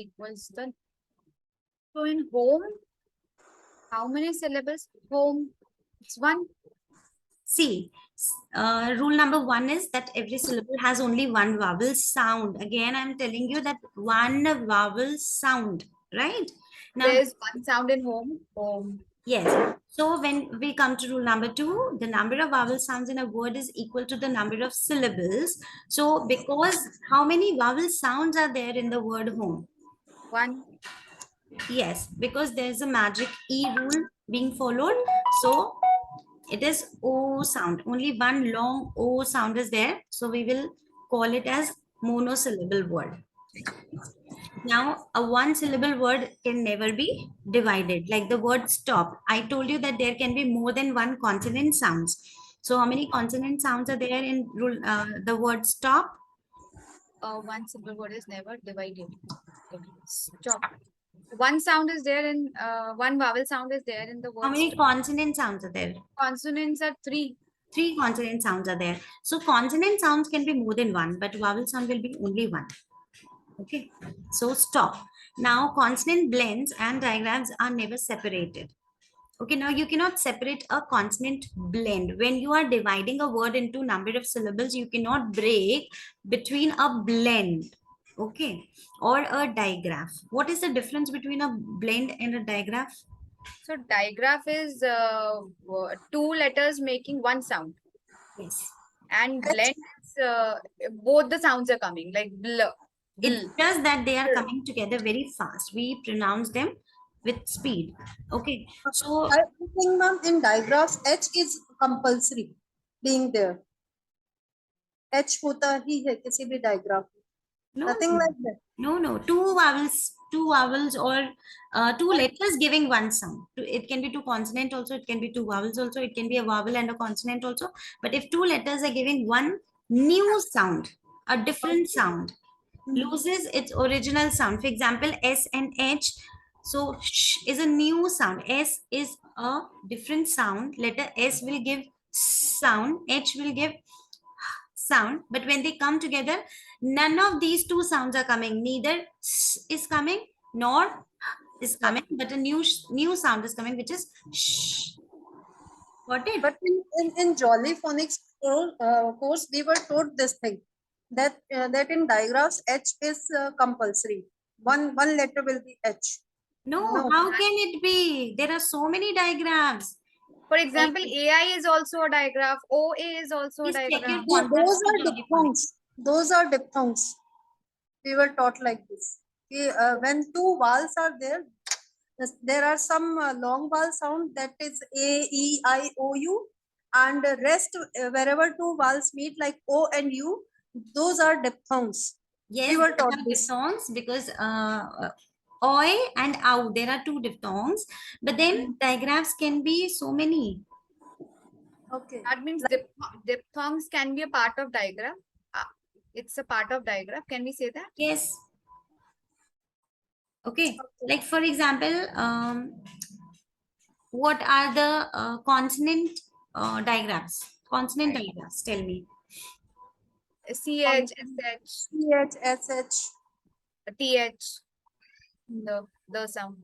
equals the. So in home, how many syllables? Home, it's one. See, rule number 1 is that every syllable has only one vowel sound. Again, I'm telling you that one vowel sound, right? Now, There's one sound in home. Home. yes. So when we come to rule number 2, the number of vowel sounds in a word is equal to the number of syllables. So because how many vowel sounds are there in the word home? One. Yes, because there's a magic E rule being followed. So it is O sound. Only one long O sound is there. So we will call it as monosyllable word. Now, a one syllable word can never be divided. Like the word stop. I told you that there can be more than one consonant sounds. So how many consonant sounds are there in the word stop? One syllable word is never divided. Okay. Stop. One sound is there in one vowel sound is there in the How word many stop. consonant sounds are there? Consonants are three. 3 consonant sounds are there. So consonant sounds can be more than one, but vowel sound will be only one. Okay, so stop. Now consonant blends and digrams are never separated. Okay, now you cannot separate a consonant blend. When you are dividing a word into number of syllables, you cannot break between a blend, okay, or a digraph. What is the difference between a blend and a digraph? So digraph is two letters making one sound, Yes. and blend is both the sounds are coming like bl, It's bl. just that they are coming together very fast. We pronounce them with speed. Okay. So I think, ma'am, in digraphs, H is compulsory being there. H होता ही है किसी भी digraph. no, Nothing no, like that. no. Two vowels or two letters giving one sound. It can be two consonant also. It can be two vowels also. It can be a vowel and a consonant also. But if two letters are giving one new sound, a different sound, loses its original sound. For example, S and H. So sh is a new sound. S is a different sound. Letter S will give sound. H will give sound. But when they come together, none of these two sounds are coming. Neither s is coming nor is coming. But a new sound is coming, which is sh. Got it? But in Jolly Phonics course, we were taught this thing that in digraphs H is compulsory. One letter will be H. No, No. how can it be? There are so many diagrams. For example, AI is also a digraph. OA is also a Please check your digraph. Those concepts for are Jolly Phonics. diphthongs. Those are diphthongs. We were taught like this. When two vowels are there, there are some long vowel sound that is A, E, I, O, U, and the rest wherever two vowels meet like O and U, those are diphthongs. Yes, We were there taught are this. diphthongs because oi and ow, there are two diphthongs, but then digraphs can be so many. Okay. That means diphthongs can be a part of digraph. It's a part of digraph. Can we say that? Yes. Okay. Like for example, what are the consonant diagrams? Consonant Right. diagrams. Tell me. CH, SH, CH, SH. TH, the sound,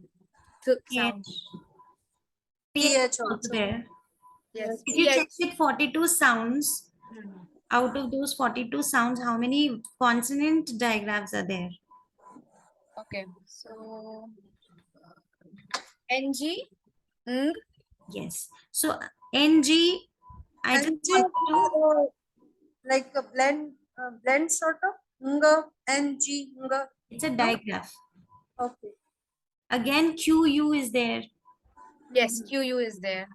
th sound. PH. PH is PH also also. there. Yes, If you check PH. with 42 sounds, out of those 42 sounds, how many consonant diagrams are there? Okay, so NG, ng, Yes. So NG, I just NG want to, like a blend sort of. Nga, NG, Nga. it's a No? digraph. Okay. Again, QU is there. yes, QU is there.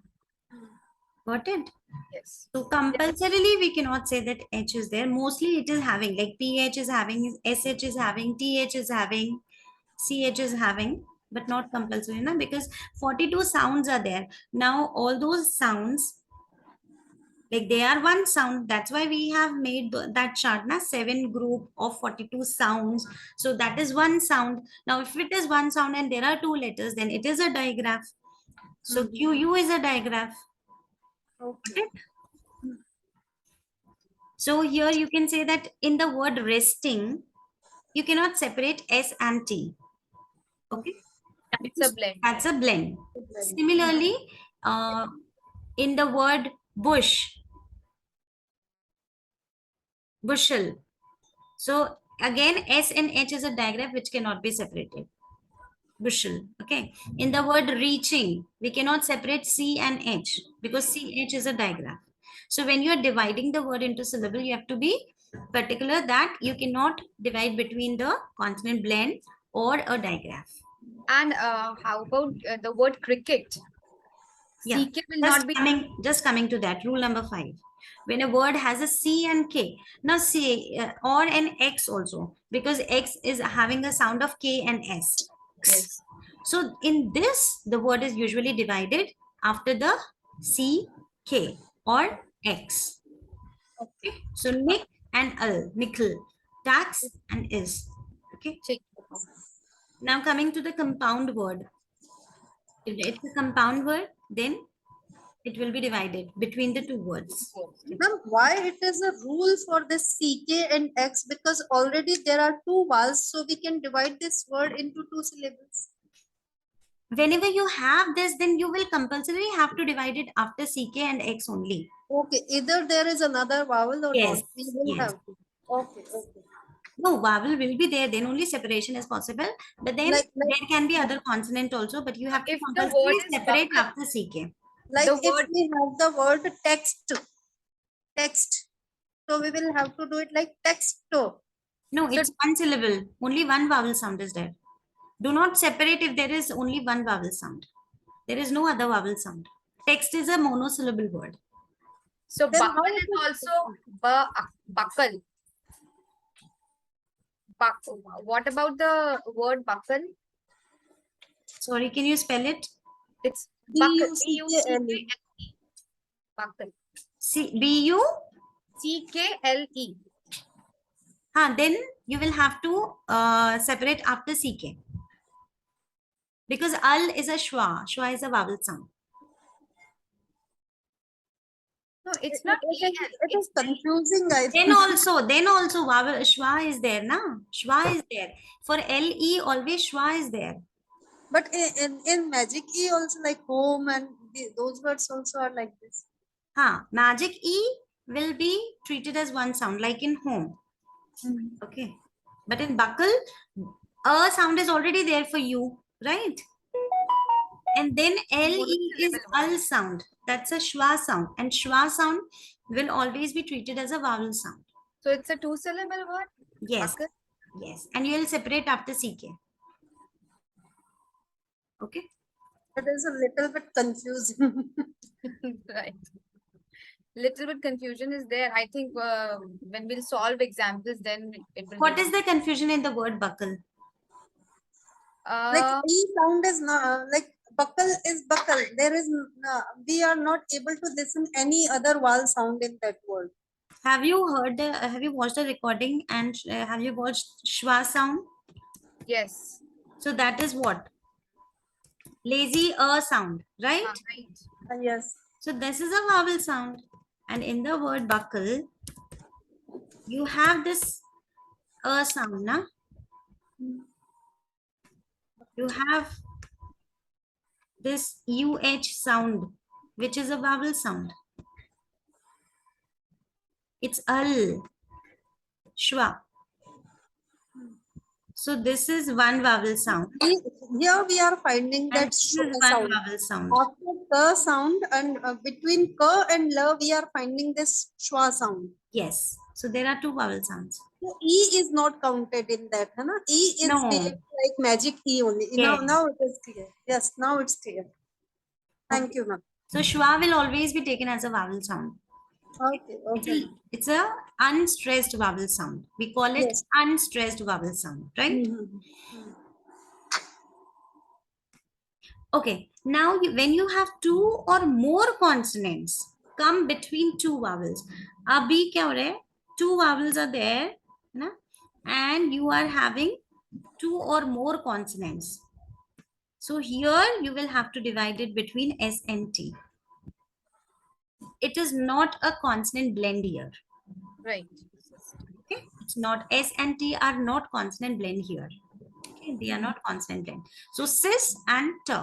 Got it? Yes. So compulsorily, we cannot say that H is there. Mostly it is having, like PH is having, SH is having, TH is having, CH is having, but not compulsory, na? Because 42 sounds are there. Now, all those sounds, like they are one sound. That's why we have made that chart, na? 7 group of 42 sounds. So that is one sound. Now, if it is one sound and there are two letters, then it is a digraph. So QU is a digraph. Okay. Got it? So here you can say that in the word resting, you cannot separate S and T. Okay. It's a blend. That's a blend. Blend. Similarly, in the word bush, bushel. So again, S and H is a digraph which cannot be separated. Bushel. Okay. In the word reaching, we cannot separate C and H because CH is a digraph. So when you are dividing the word into syllable, you have to be particular that you cannot divide between the consonant blend or a digraph. And how about the word cricket? Yeah, CK will not be. just coming to that. Rule number 5. When a word has a C and K, now C or an X also, because X is having a sound of K and S. Yes. So in this, the word is usually divided after the C, K or X. Okay. So Nick and Al, nickel, tax and is. Okay. Check. Now coming to the compound word. If it's a compound word, then it will be divided between the two words. Ma'am, why it is a rule for this CK and X? Because already there are two vowels, so we can divide this word into two syllables. Whenever you have this, then you will compulsorily have to divide it after CK and X only. Okay, either there is another vowel or Yes, not. We will yes. have to. Okay, okay. No, vowel will be there, then only separation is possible. But then there can be other consonant also, but you have to If the word compulsorily is separate buckle, after CK. Like the if word we have the word text, so we will have to do it like texto. No, So- it's one syllable. Only one vowel sound is there. Do not separate if there is only one vowel sound. There is no other vowel sound. Text is a monosyllable word. so Then buckle how it is is also buckle. What about the word buckle? Sorry, can you spell it? It's buckle. B-U-C-K-L-E. B-U-C-K-L-E. Buckle. B-U? C-K-L-E. Then you will have to separate after CK. Because al is a schwa. Schwa is a vowel sound. No, it's not E-L. It is confusing, I Then think. also vowel schwa is there, na? Schwa is there. For L-E, always schwa is there. But in Magic E also like home and those words also are like this. Magic E will be treated as one sound, like in home. Okay. But in buckle, a sound is already there for you, right? And then LE is al sound. That's a schwa sound. And schwa sound will always be treated as a vowel sound. So it's a two-syllable word? Yes. Buckle? Yes. And you will separate after CK. Okay. It is a little bit confusing. Right. Little bit confusion is there. I think when we'll solve examples, then it will What be. is the confusion in the word buckle? Like E sound is not like buckle is buckle. There is we are not able to listen any other vowel sound in that word. Have you heard have you watched the recording and have you watched schwa sound? Yes. So that is what? Lazy sound, right? Right. Yes. So this is a vowel sound. And in the word buckle, you have this sound, na? You have this UH sound, which is a vowel sound. It's al, shwa. So this is one vowel sound. Here we are finding And that this is one sound. vowel sound. After the sound and between ka and la, we are finding this schwa sound. Yes. So there are two vowel sounds. So E is not counted in that, है ना? E is No. behaved like magic E only. Yes. Now it is clear. Yes, now it's clear. Thank you, ma'am. So schwa will always be taken as a vowel sound. Okay, okay. It's a unstressed vowel sound. We call it Yes. unstressed vowel sound, right? Okay. Now, when you have two or more consonants come between two vowels, abhi kya ho raha hai? Two vowels are there, na? And you are having two or more consonants. So here you will have to divide it between S and T. It is not a consonant blend here. Right. Okay, it's not. S and T are not consonant blend here. Okay, they are not consonant blend. So cis and t.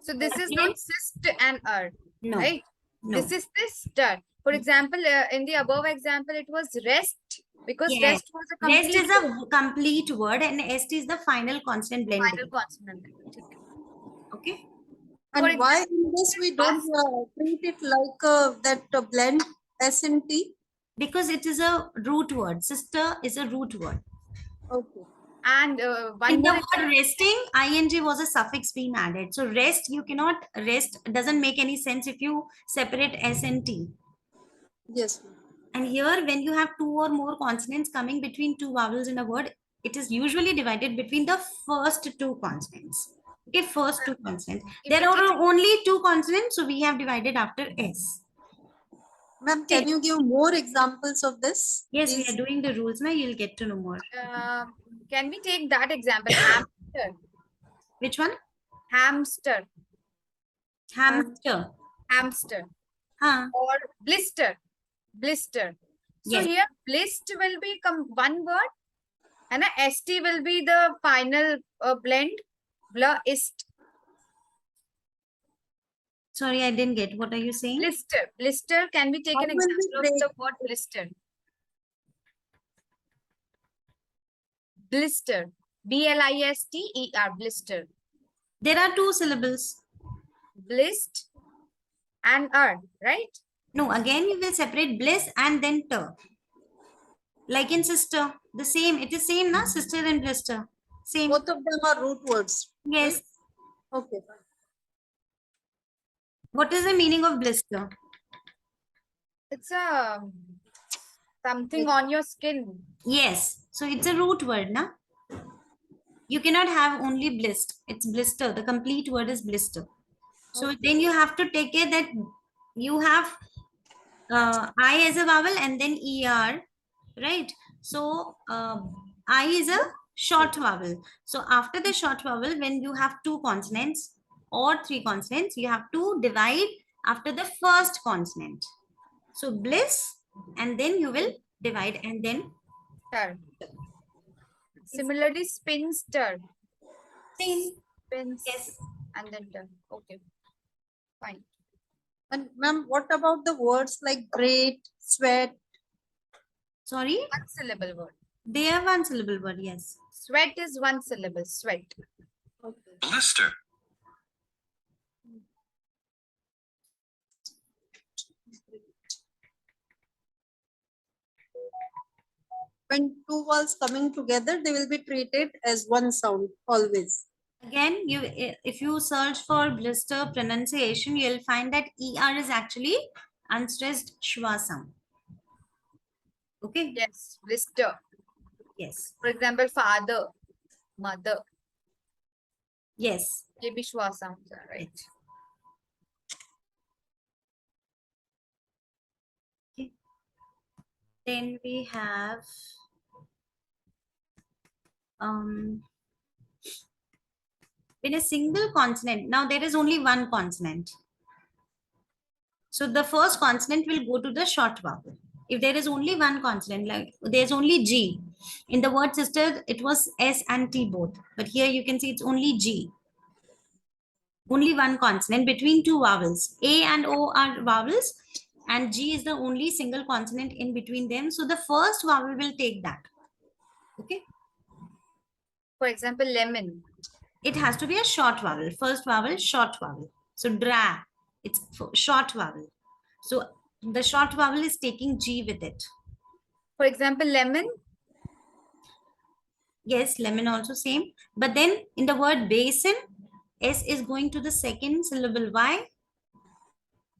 So this is Again, not sist and no, right? no. This is sister. For example, in the above example, it was rest because Yes. rest was a Rest complete is a complete word and est is the final consonant final blending. consonant. Okay. For And why example, in this we don't bus treat it like that blend S and T? Because it is a root word. Sister is a root word. Okay. and In one the more word example. resting, ing was a suffix being added. So rest, you cannot rest, doesn't make any sense if you separate S and T. Yes. And here, when you have two or more consonants coming between two vowels in a word, it is usually divided between the first two consonants. Okay, first two consonants. If There we are take only two consonants, so we have divided after S. Ma'am, Okay. can you give more examples of this? Yes, we Please. are doing the rules now. You'll get to know more. can we take that example? Hamster, Which one? hamster, And Hamster. hamster, Huh. or blister, blister. So Yes. here blist will be one word, and a st will be the final blend. Blist, Sorry, I didn't get. What are you saying? blister, blister. Can we take how an will we example of break? the word blister? Blister, blister, blister. There are two syllables. Blist and right? No, again you will separate bliss and then t. Like in sister, the same. It is same, na? Sister and blister. Same. Both of them are root words. Yes. Right? Okay. What is the meaning of blister? It's a something on your skin. Yes. So it's a root word, na? You cannot have only blist. It's blister. The complete word is blister. So then you have to take care that you have I as a vowel and then ER, right? So I is a short vowel. So after the short vowel, when you have two consonants or three consonants, you have to divide after the first consonant. So bliss, and then you will divide and then Stir. Similarly, spinster. same. Spins Yes. and then turn. Okay, fine. And ma'am, what about the words like great, sweat? Sorry, One syllable word. they are one syllable word. Yes. Sweat is one syllable. Sweat. Okay. Blister. When two vowels coming together, they will be treated as one sound always. Again, if you search for blister pronunciation, you'll find that ER is actually unstressed schwa sound. Okay. Yes, blister. Yes. For example, father, mother. Yes. Maybe schwa sounds are right. Yes. Okay. Then we have in a single consonant. Now there is only one consonant. So the first consonant will go to the short vowel. If there is only one consonant, like there's only G. In the word sister, it was S and T both. But here you can see it's only G. Only one consonant between two vowels. A and O are vowels and G is the only single consonant in between them. So the first vowel will take that. Okay. For example, lemon. It has to be a short vowel. First vowel, short vowel. So dra, it's short vowel. So the short vowel is taking G with it. For example, lemon. Yes, lemon also same. But then in the word basin, S is going to the second syllable. Why?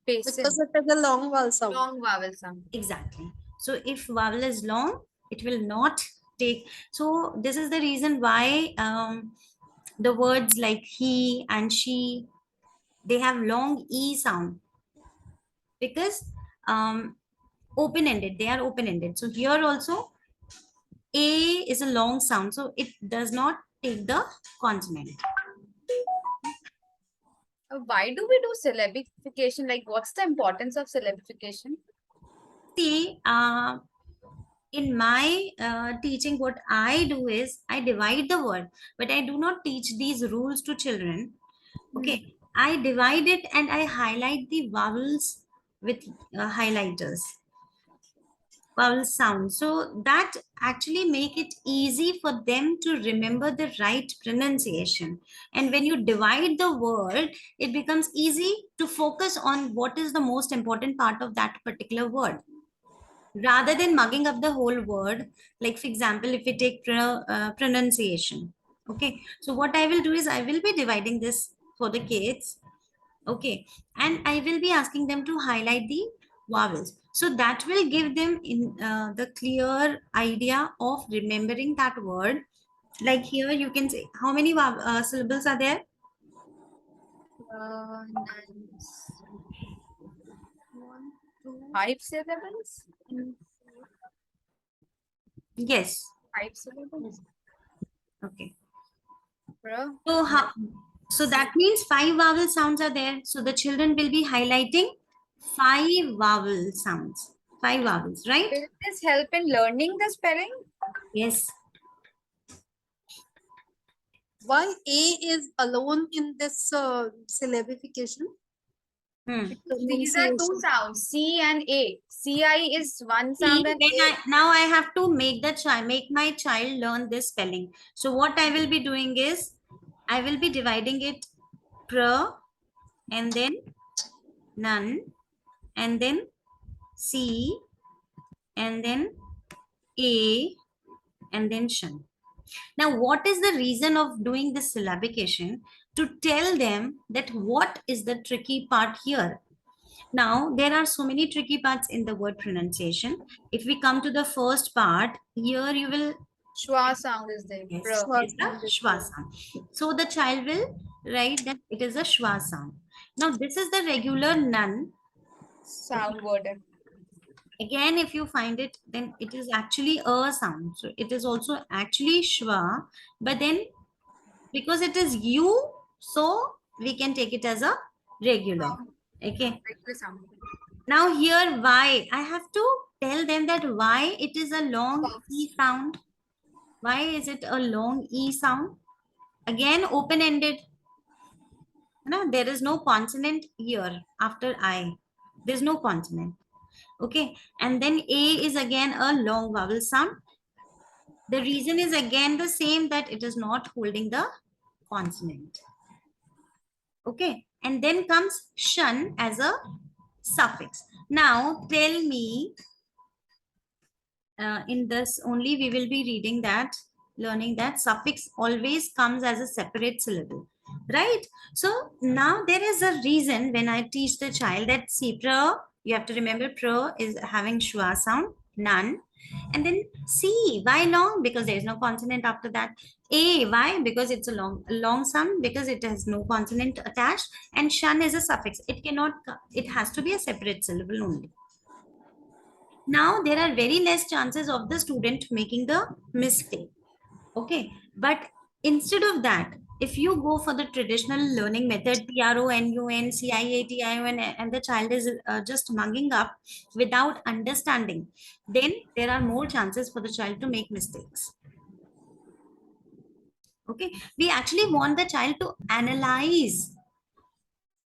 Basin. Because it is a long vowel sound. Long vowel sound. Exactly. So if vowel is long, it will not take. So this is the reason why the words like he and she, they have long E sound. Because open-ended, they are open-ended. So here also, A is a long sound. So it does not take the consonant. Why do we do syllabification? Like, what's the importance of syllabification? See, in my teaching, what I do is I divide the word, but I do not teach these rules to children. Okay, I divide it and I highlight the vowels with highlighters, vowel sound. So that actually make it easy for them to remember the right pronunciation. And when you divide the word, it becomes easy to focus on what is the most important part of that particular word, rather than mugging up the whole word. Like for example, if we take pronunciation. Okay, so what I will do is I will be dividing this for the kids. Okay, and I will be asking them to highlight the vowels, so that will give them in the clear idea of remembering that word. Like here you can say how many syllables are there. Nice. One, two, 5 syllables? three, Yes. 5 syllables? Okay, Bro. so how, so that means 5 vowel sounds are there, so the children will be highlighting 5 vowel sounds, 5 vowels, right? Will this help in learning the spelling? Yes. why A is alone in this syllabification? These are two Pronunciation. sounds, C and A. CI is one See, sound and when A. now I have to make the child, make my child learn this spelling. So what I will be doing is I will be dividing it pr, and then none, and then C, and then A, and then shan. Now, what is the reason of doing this syllabication? To tell them that what is the tricky part here. Now, there are so many tricky parts in the word pronunciation. If we come to the first part, here you will, Schwa sound is there. yes, Bro. it's a schwa sound. So the child will write that it is a schwa sound. Now, this is the regular nun. Sound worded. Again, if you find it, then it is actually a sound. So it is also actually schwa, but then because it is u, so we can take it as a regular. Okay. Regular sound. Now here why, I have to tell them that why it is a long E Puffs. sound. Why is it a long E sound? Again, open-ended. No, there is no consonant here after I. There's no consonant. Okay. And then A is again a long vowel sound. The reason is again the same, that it is not holding the consonant. Okay. And then comes shun as a suffix. Now tell me, in this only we will be reading that, learning that suffix always comes as a separate syllable, right? So now there is a reason when I teach the child that see pra, you have to remember pra is having schwa sound, none. And then C, why long? Because there is no consonant after that. A, why? Because it's a long sound, because it has no consonant attached. And shun is a suffix. It cannot, it has to be a separate syllable only. Now there are very less chances of the student making the mistake. Okay, but instead of that, if you go for the traditional learning method, PRONUNCIATION, and the child is just mugging up without understanding, then there are more chances for the child to make mistakes. Okay, we actually want the child to analyze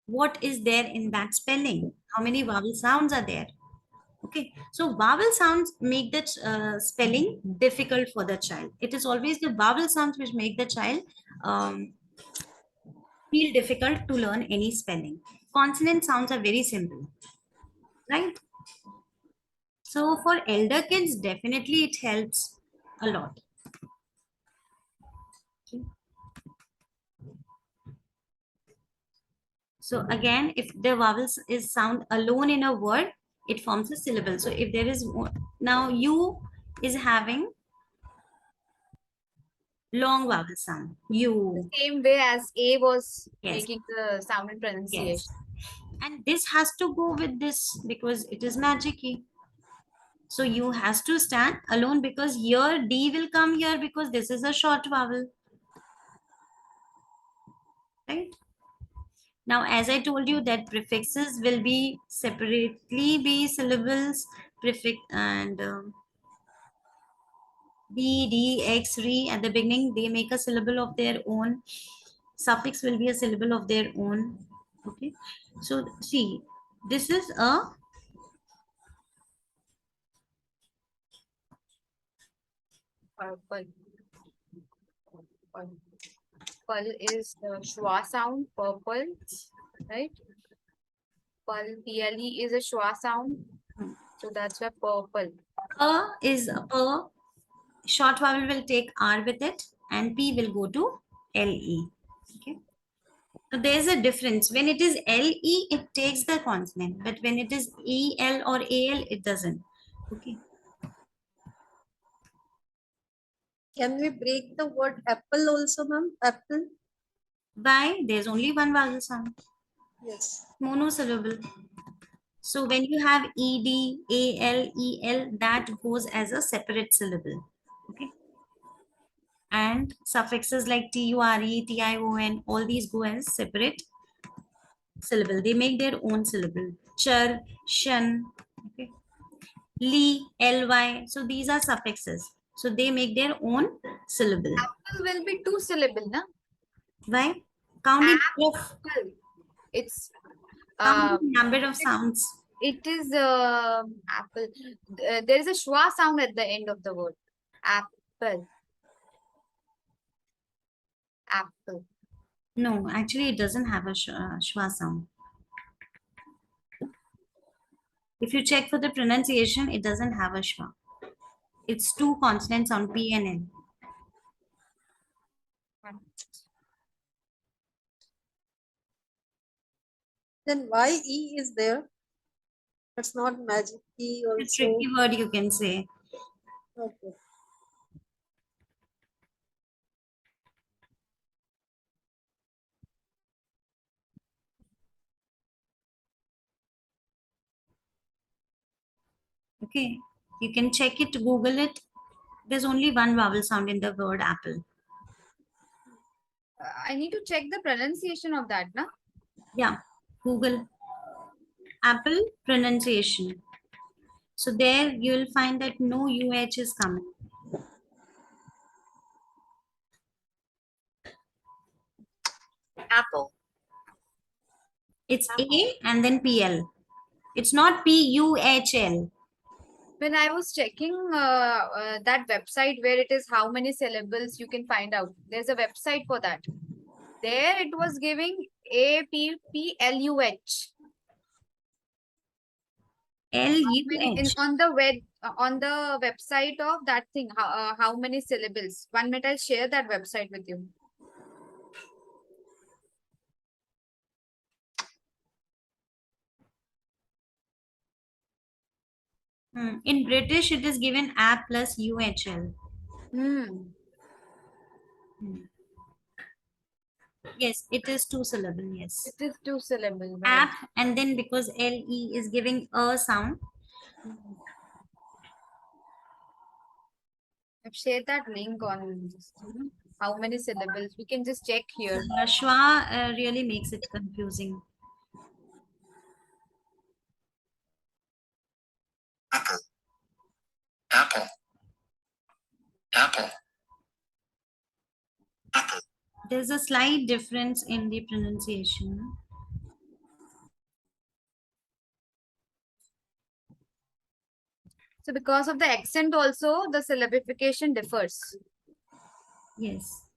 what is there in that spelling, how many vowel sounds are there. Okay, so vowel sounds make the spelling difficult for the child. It is always the vowel sounds which make the child feel difficult to learn any spelling. Consonant sounds are very simple, right? So for elder kids, definitely it helps a lot. Okay. So again, if the vowels is sound alone in a word, it forms a syllable. So if there is now U is having long vowel sound. U. Same way as A was Yes. making the sound and Yes. pronunciation. And this has to go with this because it is magic key. So U has to stand alone because here D will come here because this is a short vowel. Right? Now, as I told you that prefixes will be separately be syllables, prefix and B, D, X, re at the beginning, they make a syllable of their own. Suffix will be a syllable of their own. Okay. So see, this is a Purple. Purple is the schwa sound, purple, right? PLE is a schwa sound. So that's why purple. is a per. Short vowel will take R with it, and P will go to LE. Okay. So there's a difference. When it is LE, it takes the consonant, but when it is EL or AL, it doesn't. Okay. Can we break the word apple also, ma'am? Apple? Why? There's only one vowel sound. Yes. Monosyllable. So when you have ED, AL, EL, that goes as a separate syllable. Okay. And suffixes like TURE, TION, all these go as separate syllable. They make their own syllable. Chur, shun, okay. Li, ly. So these are suffixes. So they make their own syllable. Apple will be two syllable, na? Why? Counting of Apple. It's number of sounds. it is apple. There is a schwa sound at the end of the word. Apple. Apple. No, actually, it doesn't have a schwa sound. If you check for the pronunciation, it doesn't have a schwa. It's two consonants on P and N. Then why E is there? That's not magic key A also. tricky word, you can say. Okay. Okay, you can check it, Google it. There's only one vowel sound in the word apple. I need to check the pronunciation of that, na? Yeah, Google apple pronunciation. So there you will find that no UH is coming. Apple. It's A and then PL. It's not PUHL. When I was checking that website where it is how many syllables you can find out. There's a website for that. There it was giving APPLUH. LUH. On the website of that thing, how many syllables? 1 minute, I'll share that website with you. In British, it is given A plus UHL. Hmm. Yes, it is two syllable. Yes. It is two syllable. Right? App, and then because LE is giving a sound. I've shared that link on just, how many syllables. We can just check here. Schwa really makes it confusing. Apple. Apple. Apple. Apple. There's a slight difference in the pronunciation. So because of the accent also, the syllabification differs. Yes.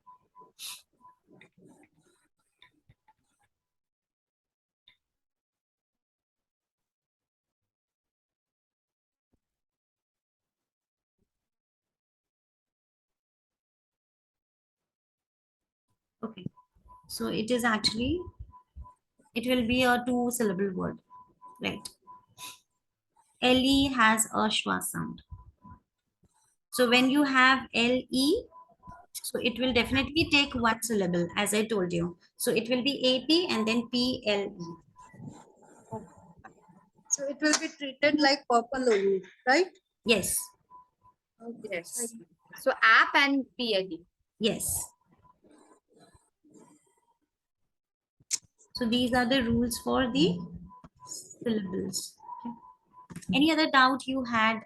Okay. So it is actually, it will be a two syllable word, right? LE has a schwa sound. So when you have LE, so it will definitely take one syllable, as I told you. So it will be AP and then PLE. So it will be treated like purple only, right? Yes. Okay. Yes. So app and PLE. Yes. So these are the rules for the syllables. Okay. Any other doubt you had?